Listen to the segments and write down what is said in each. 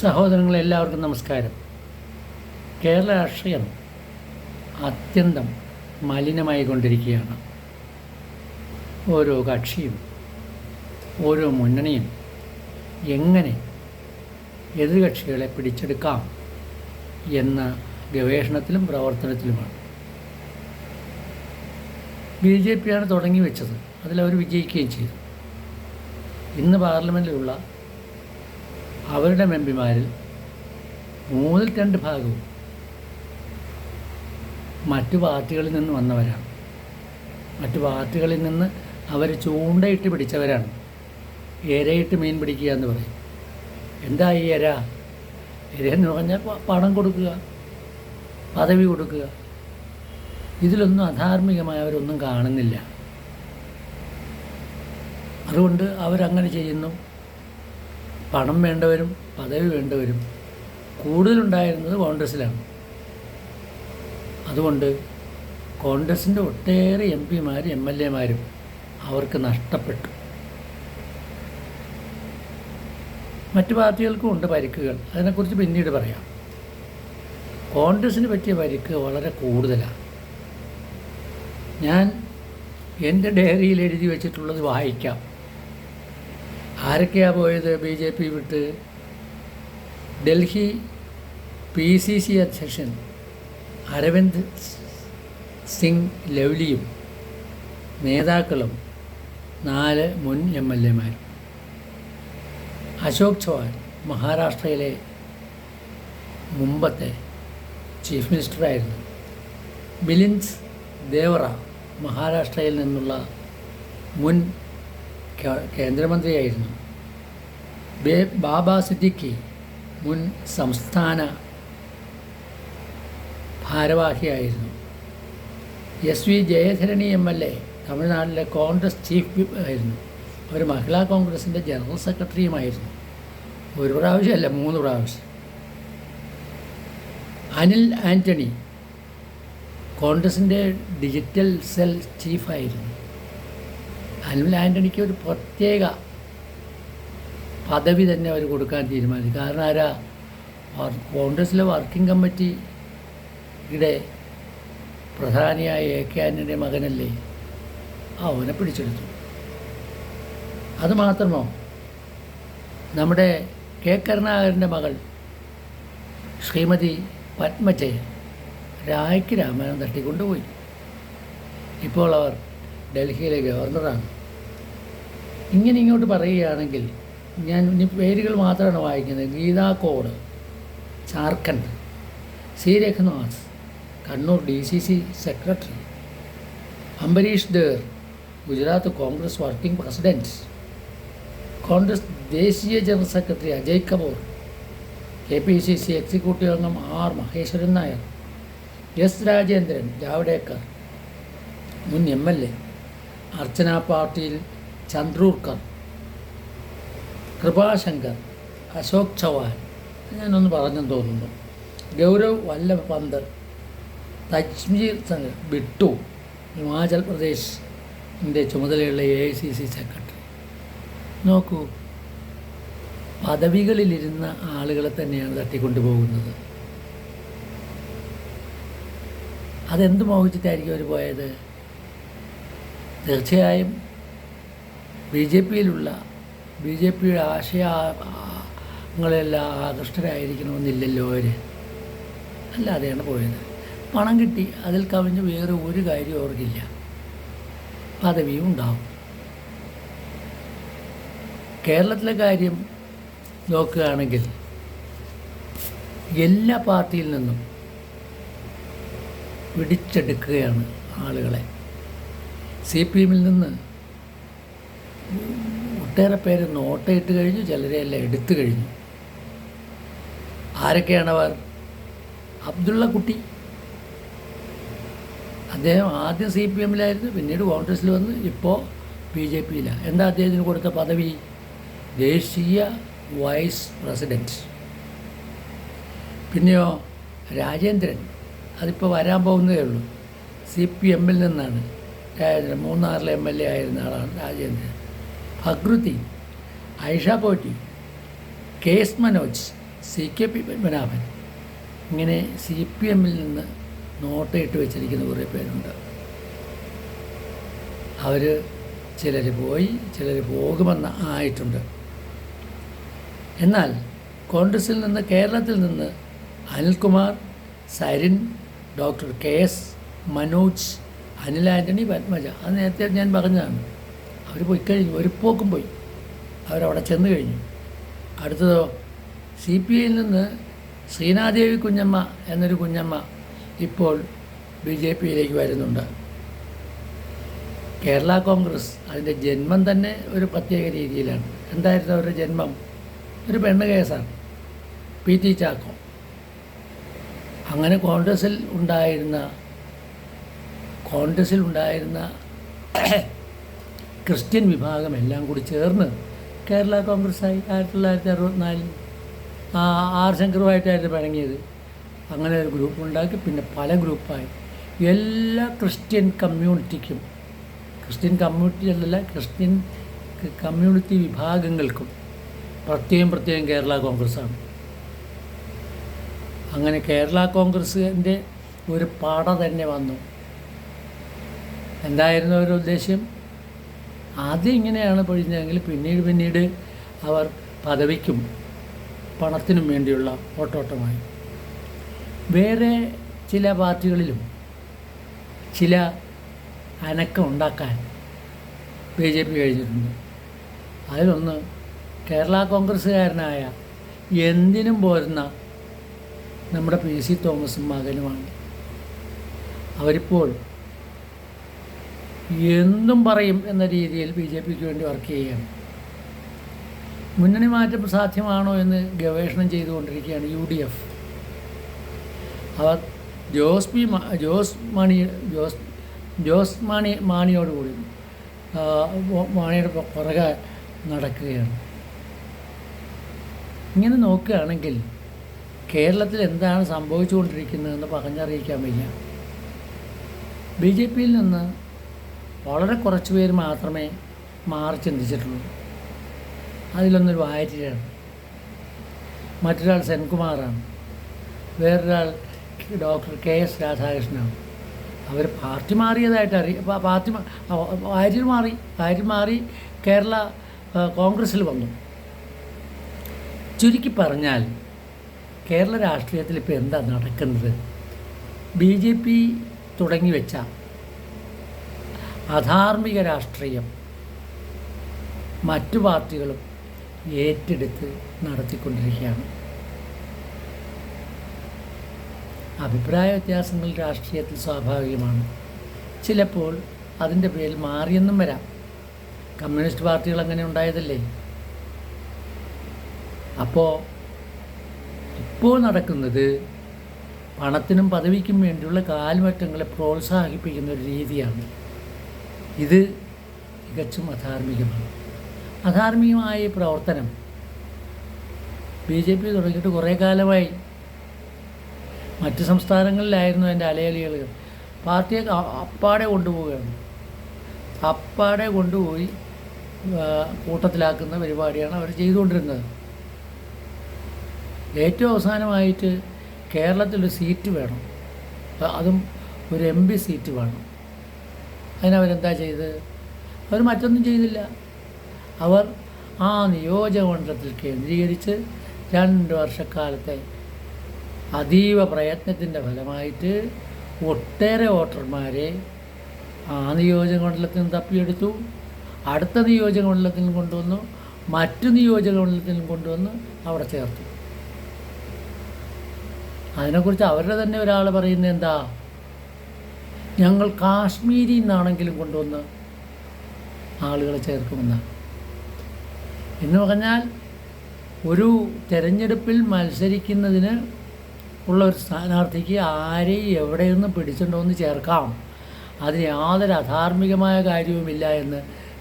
സഹോദരങ്ങളെ, എല്ലാവർക്കും നമസ്കാരം. കേരള രാഷ്ട്രീയം അത്യന്തം മലിനമായി കൊണ്ടിരിക്കുകയാണ്. ഓരോ കക്ഷിയും ഓരോ മുന്നണിയും എങ്ങനെ എതിർകക്ഷികളെ പിടിച്ചെടുക്കാം എന്ന ഗവേഷണത്തിലും പ്രവർത്തനത്തിലുമാണ്. BJP ആണ് തുടങ്ങി വെച്ചത്. അതിലവർ വിജയിക്കുകയും ചെയ്തു. ഇന്ന് പാർലമെൻറ്റിലുള്ള അവരുടെ എംപിമാരിൽ 2/3 മറ്റു പാർട്ടികളിൽ നിന്ന് വന്നവരാണ്. മറ്റു പാർട്ടികളിൽ നിന്ന് അവർ ചൂണ്ടയിട്ട് പിടിച്ചവരാണ്. ഇരയിട്ട് മീൻ പിടിക്കുക എന്ന് പറയും. എന്താ ഈ ഇര? ഇരയെന്ന് പറഞ്ഞാൽ പണം കൊടുക്കുക, പദവി കൊടുക്കുക. ഇതിലൊന്നും അധാർമികമായവരൊന്നും കാണുന്നില്ല. അതുകൊണ്ട് അവരങ്ങനെ ചെയ്യുന്നു. പണം വേണ്ടവരും പദവി വേണ്ടവരും കൂടുതലുണ്ടായിരുന്നത് കോൺഗ്രസ്സിലാണ്. അതുകൊണ്ട് കോൺഗ്രസിൻ്റെ ഒട്ടേറെ MPമാരും MLAമാരും അവർക്ക് നഷ്ടപ്പെട്ടു. മറ്റു പാർട്ടികൾക്കും ഉണ്ട് പരിക്കുകൾ. അതിനെക്കുറിച്ച് പിന്നീട് പറയാം. കോൺഗ്രസ്സിന് പറ്റിയ പരിക്ക് വളരെ കൂടുതലാണ്. ഞാൻ എൻ്റെ ഡയറിയിൽ എഴുതി വച്ചിട്ടുള്ളത് വായിക്കാം. ആരൊക്കെയാണ് പോയത് BJP വിട്ട്? ഡൽഹി PCC അധ്യക്ഷൻ അരവിന്ദ് സിംഗ് ലവ്ലിയും നേതാക്കളും 4 മുൻ MLAമാരും. അശോക് ചവാൻ മഹാരാഷ്ട്രയിലെ മുമ്പത്തെ ചീഫ് മിനിസ്റ്ററായിരുന്നു. മിലിന്ദ് ദേവറ മഹാരാഷ്ട്രയിൽ നിന്നുള്ള മുൻ കേന്ദ്രമന്ത്രിയായിരുന്നു. ബാബ സിദ്ദിഖി മുൻ സംസ്ഥാന ഭാരവാഹിയായിരുന്നു. SV ജയധരണി MLA തമിഴ്നാട്ടിലെ കോൺഗ്രസ് ചീഫ് വിപ്പ് ആയിരുന്നു. അവർ മഹിളാ കോൺഗ്രസിൻ്റെ ജനറൽ സെക്രട്ടറിയുമായിരുന്നു. 1 പ്രാവശ്യമല്ല, 3 പ്രാവശ്യം. അനിൽ ആൻ്റണി കോൺഗ്രസിൻ്റെ ഡിജിറ്റൽ സെൽ ചീഫായിരുന്നു. അനിൽ ആൻ്റണിക്ക് ഒരു പ്രത്യേക പദവി തന്നെ അവർ കൊടുക്കാൻ തീരുമാനിച്ചു. കാരണം ആരാ? കോൺഗ്രസ്സിലെ വർക്കിംഗ് കമ്മിറ്റിയുടെ പ്രധാനിയായ AK ആൻ്റണിയുടെ മകനല്ലേ, അവനെ പിടിച്ചെടുത്തു. അതുമാത്രമോ, നമ്മുടെ K കരുണാകരൻ്റെ മകൾ ശ്രീമതി പത്മജയെ രായ്ക്ക് രാമായണം തട്ടിക്കൊണ്ടുപോയി. ഇപ്പോൾ അവർ ഡൽഹിയിലെ ഗവർണറാണ്. ഇങ്ങനെ ഇങ്ങോട്ട് പറയുകയാണെങ്കിൽ ഞാൻ ഇനി പേരുകൾ മാത്രമാണ് വായിക്കുന്നത്. Geeta Koda Jharkhand, C Raghunath Kannur DCC secretary, Ambrish Der Gujarat Congress working president, Congress ദേശീയ general secretary Ajay Kapoor, KPCC executive അംഗം R മഹേശ്വരൻ നായർ, S രാജേന്ദ്രൻ, ജാവ്ദേക്കർ മുൻ MLA, അർച്ചന പാട്ടീൽ, ചന്ദ്രൂർക്കർ, കൃപാശങ്കർ, അശോക് ചവാൻ, ഞാനൊന്ന് പറഞ്ഞെന്ന് തോന്നുന്നു, ഗൗരവ് വല്ലഭ് പന്ത്, തജ്മീർ സംഘ് ബിട്ടു, ഹിമാചൽ പ്രദേശിൻ്റെ ചുമതലയുള്ള AICC സെക്രട്ടറി. നോക്കൂ, പദവികളിലിരുന്ന ആളുകളെ തന്നെയാണ് തട്ടിക്കൊണ്ടുപോകുന്നത്. അതെന്ത് മോഹിച്ചിട്ടായിരിക്കും അവർ പോയത്? തീർച്ചയായും BJPയിലുള്ള BJPയുടെ ആശയങ്ങളെല്ലാം ആകൃഷ്ടരായിരിക്കണമെന്നില്ലല്ലോ അവർ. അല്ലാതെയാണ് പോയത്. പണം കിട്ടി, അതിൽ കവിഞ്ഞ് വേറെ ഒരു കാര്യം അവർക്കില്ല. പദവിയും ഉണ്ടാവും. കേരളത്തിലെ കാര്യം നോക്കുകയാണെങ്കിൽ എല്ലാ പാർട്ടിയിൽ നിന്നും പിടിച്ചെടുക്കുകയാണ് ആളുകളെ. CPMൽ നിന്ന് ഒട്ടേറെ പേര് നോട്ടയിട്ട് കഴിഞ്ഞു, ചിലരെയെല്ലാം എടുത്തു കഴിഞ്ഞു. ആരൊക്കെയാണവർ? അബ്ദുള്ള കുട്ടി, അദ്ദേഹം ആദ്യം CPMലായിരുന്നു, പിന്നീട് കോൺഗ്രസ്സിൽ വന്ന് ഇപ്പോൾ BJPയിലാണ്. എന്താ അദ്ദേഹത്തിന് കൊടുത്ത പദവി? ദേശീയ വൈസ് പ്രസിഡൻറ്റ്. പിന്നെയോ രാജേന്ദ്രൻ, അതിപ്പോൾ വരാൻ പോകുന്നതേ ഉള്ളൂ. CPMൽ നിന്നാണ് രാജേന്ദ്രൻ. 3 MLA ആയിരുന്ന ആളാണ് രാജേന്ദ്രൻ. ഫക്രുദ്ദീൻ, ഐഷ പോറ്റി, KS മനോജ്, CK പത്മനാഭൻ, ഇങ്ങനെ CPM നിന്ന് നോട്ടയിട്ട് വെച്ചിരിക്കുന്ന കുറേ പേരുണ്ട്. അവർ ചിലർ പോയി, ചിലർ പോകുമെന്ന് ആയിട്ടുണ്ട്. എന്നാൽ കോൺഗ്രസിൽ നിന്ന്, കേരളത്തിൽ നിന്ന് അനിൽകുമാർ, സരിൻ, ഡോക്ടർ KS മനോജ്, അനിൽ ആൻ്റണി, പത്മജ, അത് നേരത്തെ ഞാൻ പറഞ്ഞതാണ്. അവർ പോയി കഴിഞ്ഞു, ഒരു പോക്കും പോയി, അവരവിടെ ചെന്ന് കഴിഞ്ഞു. അടുത്തതോ CPIയിൽ നിന്ന് ശ്രീനാദേവി കുഞ്ഞമ്മ എന്നൊരു കുഞ്ഞമ്മ ഇപ്പോൾ BJPയിലേക്ക് വരുന്നുണ്ട്. കേരള കോൺഗ്രസ് അതിൻ്റെ ജന്മം തന്നെ ഒരു പ്രത്യേക രീതിയിലാണ്. എന്തായിരുന്നു അവരുടെ ജന്മം? ഒരു പെണ്ണ് കേസാണ്, PT ചാക്കോ. അങ്ങനെ കോൺഗ്രസിൽ ഉണ്ടായിരുന്ന ക്രിസ്ത്യൻ വിഭാഗം എല്ലാം കൂടി ചേർന്ന് കേരള കോൺഗ്രസ്സായി 1964 R ശങ്കറുമായിട്ടായിരുന്നു പിണങ്ങിയത്. അങ്ങനെ ഒരു ഗ്രൂപ്പ് ഉണ്ടാക്കി, പിന്നെ പല ഗ്രൂപ്പായി. എല്ലാ ക്രിസ്ത്യൻ കമ്മ്യൂണിറ്റിക്കും, ക്രിസ്ത്യൻ കമ്മ്യൂണിറ്റി വിഭാഗങ്ങൾക്കും പ്രത്യേകം കേരള കോൺഗ്രസ്സാണ്. അങ്ങനെ കേരള കോൺഗ്രസിൻ്റെ ഒരു പട തന്നെ വന്നു. എന്തായിരുന്നു അവരുടെ ഉദ്ദേശ്യം? ആദ്യം ഇങ്ങനെയാണ് പൊഴിഞ്ഞതെങ്കിൽ പിന്നീട് അവർ പദവിക്കും പണത്തിനും വേണ്ടിയുള്ള ഓട്ടോട്ടമായി. വേറെ ചില പാർട്ടികളിലും ചില അനക്കം ഉണ്ടാക്കാൻ BJP കഴിഞ്ഞിട്ടുണ്ട്. അതിലൊന്ന് കേരള കോൺഗ്രസ്സുകാരനായ എന്തിനും പോരുന്ന നമ്മുടെ PC തോമസും മകനുമാണ്. അവരിപ്പോൾ എന്തും പറയും എന്ന രീതിയിൽ BJPക്ക് വേണ്ടി വർക്ക് ചെയ്യുകയാണ്. മുന്നണി മാറ്റം സാധ്യമാണോ എന്ന് ഗവേഷണം ചെയ്തുകൊണ്ടിരിക്കുകയാണ് UDF. അവർ മാണിയോടുകൂടി മാണിയുടെ പുറകെ നടക്കുകയാണ്. ഇങ്ങനെ നോക്കുകയാണെങ്കിൽ കേരളത്തിൽ എന്താണ് സംഭവിച്ചുകൊണ്ടിരിക്കുന്നതെന്ന് പറഞ്ഞറിയിക്കാൻ വയ്യ. BJPയിൽ നിന്ന് വളരെ കുറച്ച് പേര് മാത്രമേ മാറി ചിന്തിച്ചിട്ടുള്ളൂ. അതിലൊന്നൊരു വാര്യരാണ്, മറ്റൊരാൾ സെൻകുമാറാണ്, വേറൊരാൾ ഡോക്ടർ KS രാധാകൃഷ്ണനാണ്. അവർ പാർട്ടി മാറിയതായിട്ട് വാര്യർ മാറി കേരള കോൺഗ്രസ്സിൽ വന്നു. ചുരുക്കി പറഞ്ഞാൽ കേരള രാഷ്ട്രീയത്തിൽ ഇപ്പോൾ എന്താ നടക്കുന്നത്? BJP തുടങ്ങി വെച്ച അധാർമിക രാഷ്ട്രീയം മറ്റു പാർട്ടികളും ഏറ്റെടുത്ത് നടത്തിക്കൊണ്ടിരിക്കുകയാണ്. അഭിപ്രായ വ്യത്യാസങ്ങൾ രാഷ്ട്രീയത്തിൽ സ്വാഭാവികമാണ്. ചിലപ്പോൾ അതിൻ്റെ പേരിൽ മാറിയെന്നും വരാം. കമ്മ്യൂണിസ്റ്റ് പാർട്ടികൾ അങ്ങനെ ഉണ്ടായതല്ലേ. ഇപ്പോൾ നടക്കുന്നത് പണത്തിനും പദവിക്കും വേണ്ടിയുള്ള കാൽമാറ്റങ്ങളെ പ്രോത്സാഹിപ്പിക്കുന്ന ഒരു രീതിയാണ്. ഇത് തികച്ചും അധാർമികമാണ്. അധാർമികമായ ഈ പ്രവർത്തനം BJP തുടങ്ങിയിട്ട് കുറേ കാലമായി. മറ്റ് സംസ്ഥാനങ്ങളിലായിരുന്നു അതിൻ്റെ അലയലികൾ. പാർട്ടിയെ അപ്പാടെ കൊണ്ടുപോവുകയാണ്. അപ്പാടെ കൊണ്ടുപോയി കൂട്ടത്തിലാക്കുന്ന പരിപാടിയാണ് അവർ ചെയ്തുകൊണ്ടിരുന്നത്. ഏറ്റവും അവസാനമായിട്ട് കേരളത്തിലൊരു സീറ്റ് വേണം, അതും ഒരു MP സീറ്റ് വേണം. അതിനവരെന്താ ചെയ്തത്? അവർ മറ്റൊന്നും ചെയ്തില്ല. അവർ ആ നിയോജകമണ്ഡലത്തിൽ കേന്ദ്രീകരിച്ച് 2 വർഷക്കാലത്തെ അതീവ പ്രയത്നത്തിൻ്റെ ഫലമായിട്ട് ഒട്ടേറെ വോട്ടർമാരെ ആ നിയോജകമണ്ഡലത്തിൽ നിന്ന് തപ്പിയെടുത്തു. അടുത്ത നിയോജകമണ്ഡലത്തിൽ കൊണ്ടുവന്നു, മറ്റു നിയോജകമണ്ഡലത്തിൽ കൊണ്ടുവന്ന് അവിടെ ചേർത്തു. അതിനെക്കുറിച്ച് അവരുടെ തന്നെ ഒരാൾ പറയുന്നത് എന്താ? ഞങ്ങൾ കാശ്മീരിൽ നിന്നാണെങ്കിലും കൊണ്ടുവന്ന് ആളുകളെ ചേർക്കുമെന്നാണ്. എന്ന് പറഞ്ഞാൽ ഒരു തെരഞ്ഞെടുപ്പിൽ മത്സരിക്കുന്നതിന് ഉള്ള ഒരു സ്ഥാനാർത്ഥിക്ക് ആരെയും എവിടെ നിന്ന് പിടിച്ചിട്ടുണ്ടോയെന്ന് ചേർക്കാം, അതിന് യാതൊരു അധാർമികമായ കാര്യവുമില്ല എന്ന്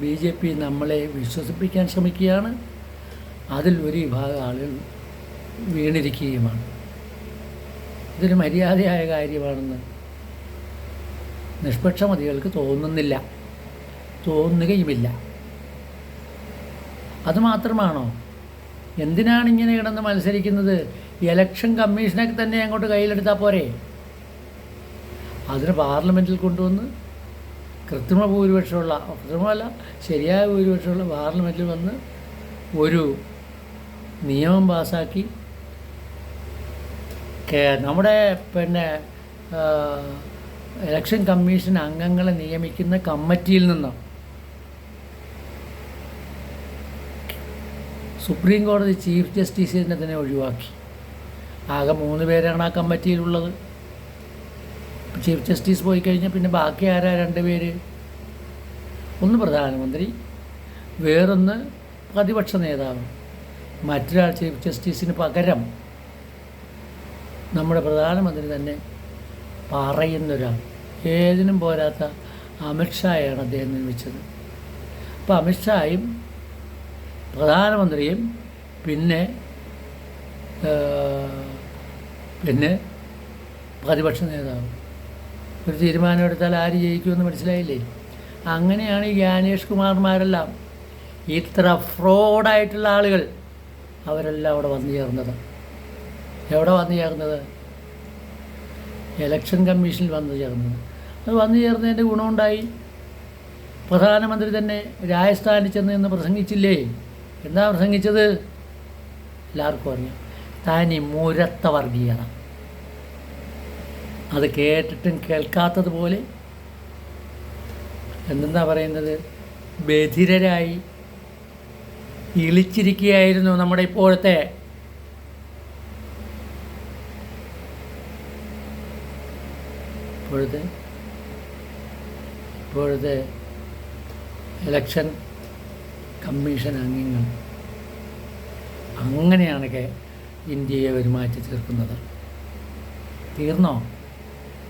BJP നമ്മളെ വിശ്വസിപ്പിക്കാൻ ശ്രമിക്കുകയാണ്. അതിൽ ഒരു വിഭാഗം ആളുകൾ വീണിരിക്കുകയുമാണ്. ഇതൊരു മര്യാദയായ കാര്യമാണെന്ന് നിഷ്പക്ഷമതികൾക്ക് തോന്നുകയുമില്ല. അതുമാത്രമാണോ? എന്തിനാണ് ഇങ്ങനെ കിടന്ന് മത്സരിക്കുന്നത്? ഇലക്ഷൻ കമ്മീഷനൊക്കെ തന്നെ അങ്ങോട്ട് കയ്യിലെടുത്താൽ പോരെ? അതിന് പാർലമെൻറ്റിൽ കൊണ്ടുവന്ന് കൃത്രിമ ഭൂരിപക്ഷമുള്ള, കൃത്രിമമല്ല ശരിയായ ഭൂരിപക്ഷമുള്ള പാർലമെൻറ്റിൽ വന്ന് ഒരു നിയമം പാസ്സാക്കി നമ്മുടെ ഇലക്ഷൻ കമ്മീഷൻ അംഗങ്ങളെ നിയമിക്കുന്ന കമ്മിറ്റിയിൽ നിന്ന് സുപ്രീം കോടതി ചീഫ് ജസ്റ്റിസിനെ തന്നെ ഒഴിവാക്കി. ആകെ 3 പേരാണ് ആ കമ്മിറ്റിയിലുള്ളത്. ചീഫ് ജസ്റ്റിസ് പോയി കഴിഞ്ഞാൽ പിന്നെ ബാക്കി ആരാ? 2 പേര്. ഒന്ന് പ്രധാനമന്ത്രി, വേറൊന്ന് പ്രതിപക്ഷ നേതാവ്. മറ്റൊരാൾ ചീഫ് ജസ്റ്റിസിന് പകരം നമ്മുടെ പ്രധാനമന്ത്രി തന്നെ പറയുന്നൊരാൾ. ഏതിനും പോരാത്ത അമിത്ഷായാണ് അദ്ദേഹം നിയമിച്ചത്. അപ്പോൾ അമിത്ഷായും പ്രധാനമന്ത്രിയും പിന്നെ പ്രതിപക്ഷ നേതാവ് ഒരു തീരുമാനമെടുത്താൽ ആര് ജയിക്കുമെന്ന് മനസ്സിലായില്ലേ? അങ്ങനെയാണ് ഈ ജ്ഞാനേഷ് കുമാർമാരെല്ലാം, ഇത്ര ഫ്രോഡായിട്ടുള്ള ആളുകൾ അവരെല്ലാം അവിടെ വന്നു ചേർന്നത്. എവിടെ വന്നു ചേർന്നത്? ഇലക്ഷൻ കമ്മീഷനിൽ വന്നു ചേർന്നത്. അത് വന്നു ചേർന്നതിൻ്റെ ഗുണമുണ്ടായി. പ്രധാനമന്ത്രി തന്നെ രാജസ്ഥാനിൽ ചെന്ന് എന്ന് പ്രസംഗിച്ചില്ലേ? എന്താ പ്രസംഗിച്ചത്? എല്ലാവർക്കും അറിയാം. തനി മുരത്ത വർഗീയത. അത് കേട്ടിട്ടും കേൾക്കാത്തതുപോലെ എന്തെന്നാ പറയുന്നത്, ബധിരരായി ഇളിച്ചിരിക്കുകയായിരുന്നു നമ്മുടെ ഇപ്പോഴത്തെ ഇലക്ഷൻ കമ്മീഷൻ അംഗങ്ങൾ. അങ്ങനെയാണ് ഇന്ത്യയെ ഒരു മാറ്റി തീർക്കുന്നത്. തീർന്നോ?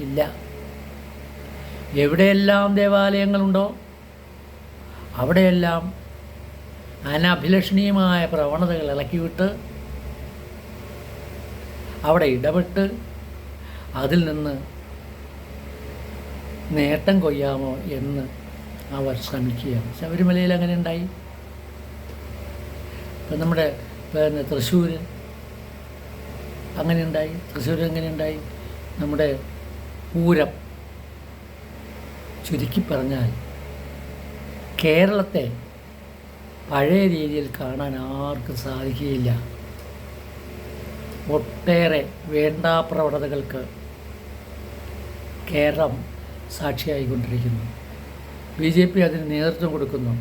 ഇല്ല. എവിടെയെല്ലാം ദേവാലയങ്ങളുണ്ടോ അവിടെയെല്ലാം അനഭിലഷണീയമായ പ്രവണതകൾ ഇളക്കിവിട്ട് അവിടെ ഇടപെട്ട് അതിൽ നിന്ന് നേട്ടം കൊയ്യാമോ എന്ന് അവർ ശ്രമിക്കുകയാണ്. ശബരിമലയിൽ അങ്ങനെ ഉണ്ടായി. ഇപ്പം നമ്മുടെ തൃശ്ശൂർ അങ്ങനെ ഉണ്ടായി. തൃശ്ശൂർ എങ്ങനെ ഉണ്ടായി? നമ്മുടെ പൂരം. ചുരുക്കി പറഞ്ഞാൽ കേരളത്തെ പഴയ രീതിയിൽ കാണാൻ ആർക്കും സാധിക്കുകയില്ല. ഒട്ടേറെ വേണ്ടാപ്രവണതകൾക്ക് കേരളം സാക്ഷിയായിക്കൊണ്ടിരിക്കുന്നു. BJP അതിന് നേതൃത്വം കൊടുക്കുന്നു.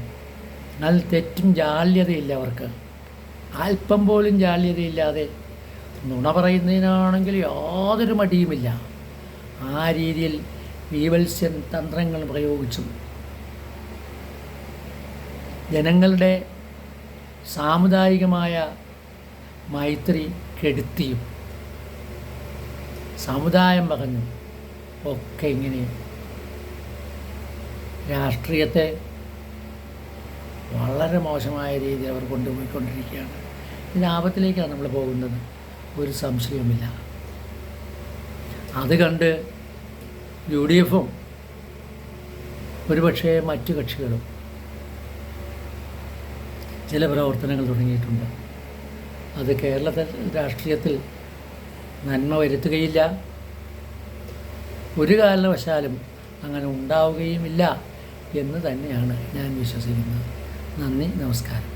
എന്നാൽ തെറ്റും ജാള്യതയില്ല അവർക്ക്. അല്പം പോലും ജാള്യതയില്ലാതെ നുണ പറയുന്നതിനാണെങ്കിൽ യാതൊരു മടിയുമില്ല. ആ രീതിയിൽ വീവത്സ്യൻ തന്ത്രങ്ങൾ പ്രയോഗിച്ചും ജനങ്ങളുടെ സാമുദായികമായ മൈത്രി കെടുത്തിയും സമുദായം പറഞ്ഞു ഒക്കെ ഇങ്ങനെ രാഷ്ട്രീയത്തെ വളരെ മോശമായ രീതിയിൽ അവർ കൊണ്ടുപോയിക്കൊണ്ടിരിക്കുകയാണ്. ഈ ലാഭത്തിലേക്കാണ് നമ്മൾ പോകുന്നത്, ഒരു സംശയവുമില്ല. അത് കണ്ട് UDF-ഉം ഒരുപക്ഷേ മറ്റു കക്ഷികളും ചില പ്രവർത്തനങ്ങൾ തുടങ്ങിയിട്ടുണ്ട്. അത് കേരളത്തിൽ രാഷ്ട്രീയത്തിൽ നന്മ വരുത്തുകയില്ല. ഒരു കാരണവശാലും അങ്ങനെ ഉണ്ടാവുകയുമില്ല എന്ന് തന്നെയാണ് ഞാൻ വിശ്വസിക്കുന്നത്. നന്ദി, നമസ്കാരം.